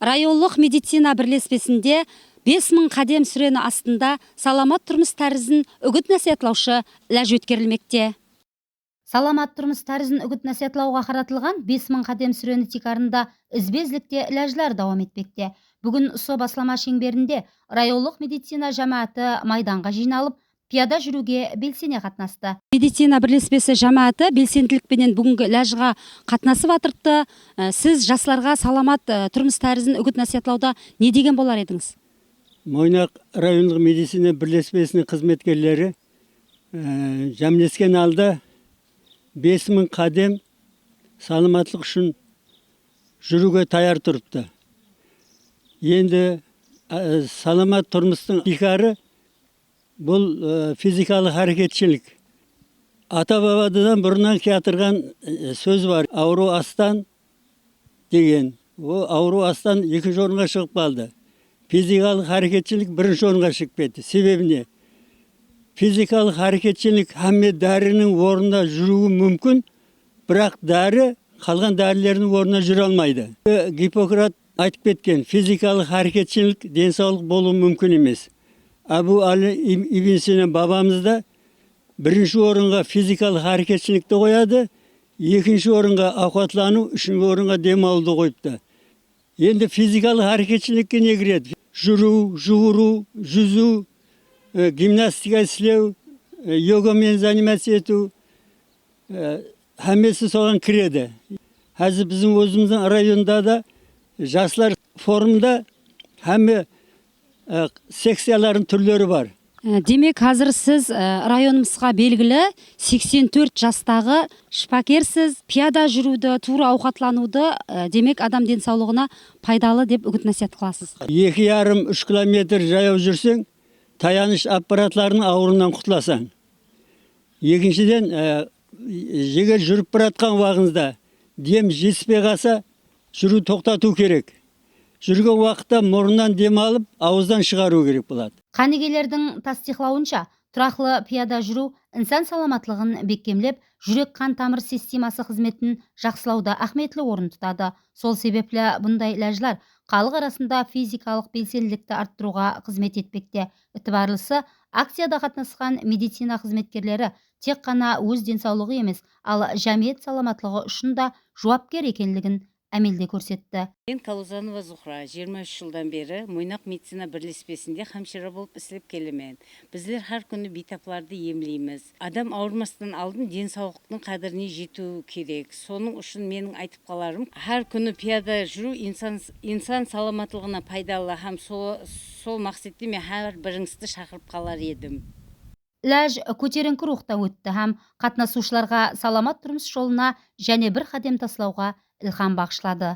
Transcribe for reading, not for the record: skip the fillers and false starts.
Районлық медицина бірлеспесінде 5000 қадем сүрені астында саламат тұрмыс тәрізін үгіт насихатлаушы ләж өткерілмекте. Саламат тұрмыс тәрізін үгіт насихатлауға қаратылған 5000 қадем сүрені тикарында ізбезлікте ләжлер давам етпекте. Бүгін со баслама шеңберінде районлық медицина жамааты майданға жиналып, пияда жүруге белсене қатнасты. Медицина бірлеспесі жамааты белсенділікпенен бүгінгі ләжға қатнасып атыртты. Сіз жасларға саламат тұрмыс тәрізін үгіт насихатлауда не деген болар едіңіз? Мойнақ районлық медицина бірлеспесінің қызметкерлері жамлескен алда 5000 қадем саламатлық үшін жүруге таяр тұрыпты. Енді саламат тұрмыстың икары бұл физикалық харекетшілік. Ата-бабадан бұрыннан келтірген сөз бар. Ауру астан деген. О ауру астан екінші орынға шығып қалды. Физикалық харекетшілік бірінші орынға шығып кетті. Себебі не? Физикалық харекетшілік әмме дәрінің орнында жүруі мүмкін, бірақ дәрі қалған дәрілердің орнына жүре алмайды. Гиппократ айтып кеткен, физикалық харекетшілік денсаулық болуы мүмкін емес. Абу Али ибн Сина бабамызда бірінші орынға физикалық харекетшілікті қояды, екінші орынға ауқатлану, үшінші орынға демалуды қойыпты. Енді физикалық харекетшілікке не кіреді? Жүру, жүгіру, жүзу, гимнастика істеу, йогамен заниматься ету, әмесі соған кіреді. Әзір біздің өзіміздің районда да жаслар форумда әмі секциялардың түрлері бар. Демек, қазір сіз районымызға белгілі 84 жастағы шпакерсіз, пияда жүруді, тура ауқатлануды, демек адам денсаулығына пайдалы деп үгіт насихат қыласыз. 2,5-3 километр жаяу жүрсең, таяныш аппаратларының ауырынан құтыласың. Екіншіден, егер жүріп баратқан уақытыңызда дем жетіспей қалса, жүру тоқтату керек. Жүрген уақытта мұрыннан демалып, ауыздан шығару керек болады. Қанегелердің тастихлауынша, тұрақлы пияда жүру инсан саламатлығын бекемлеп, жүрек қан тамыр системасы қызметін жақсылауда ахметлі орын тұтады. Сол себеплі бұндай ләжлар халық арасында физикалық белсенділікті арттыруға қызмет етпекте. Ітібарлысы, акцияда қатнасқан медицина қызметкерлері тек қана өз денсаулығы емес, ал жәмиет саламатлығы үшін да жауапкер екенлігін әмелде көрсетті. Мен Калузанова Зухра 23 жылдан бері Мойнақ медицина бірлеспесінде хамшира болып істеп келемен. Біздер har күні бейтапларды емлейміз. Адам ауырмастан алдын денсаулықтың қадіріне жету керек. Соның үшін менің айтып қаларым, har күні пияда жүру инсан саламатлығына пайдалы, һәм сол мақсатта мен har біріңізді шақырып қалар едім. Ләж көтеріңкі рухта өтті һәм қатнасушыларға саламат тұрмыс жолына және бір қадем таслауға ilham бағышлады.